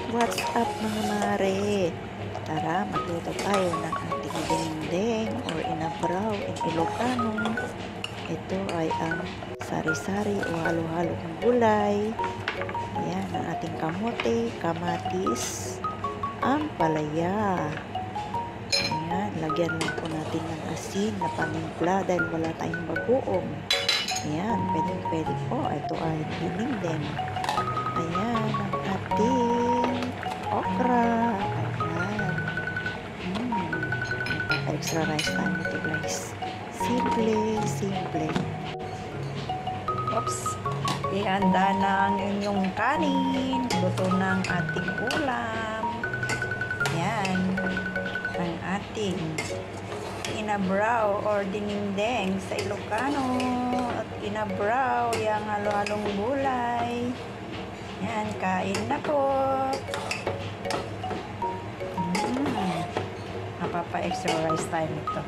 What's up mga mare? Tara, magluto tayo ng ating dinding or inabraw in Ilocano. Ito ay ang sari-sari o halo-halong gulay. Ayan, ang ating kamote, kamatis, ampalaya. Ayan, lagyan lang po natin ng asin na panimpla dahil wala tayong bagoong. Ayan, pwede po. Ito ay dinding. Ayan, ang ating okra. Ayan. Extra rice tayo nito guys. Simple. Oops. Ihanda na ang inyong kanin. Luto ng ating ulam. Ayan. Ang ating inabraw or dinindeng sa Ilocano. At inabraw yung halo-halong gulay. Yan, kain na po. Napapa-extra rice time ito.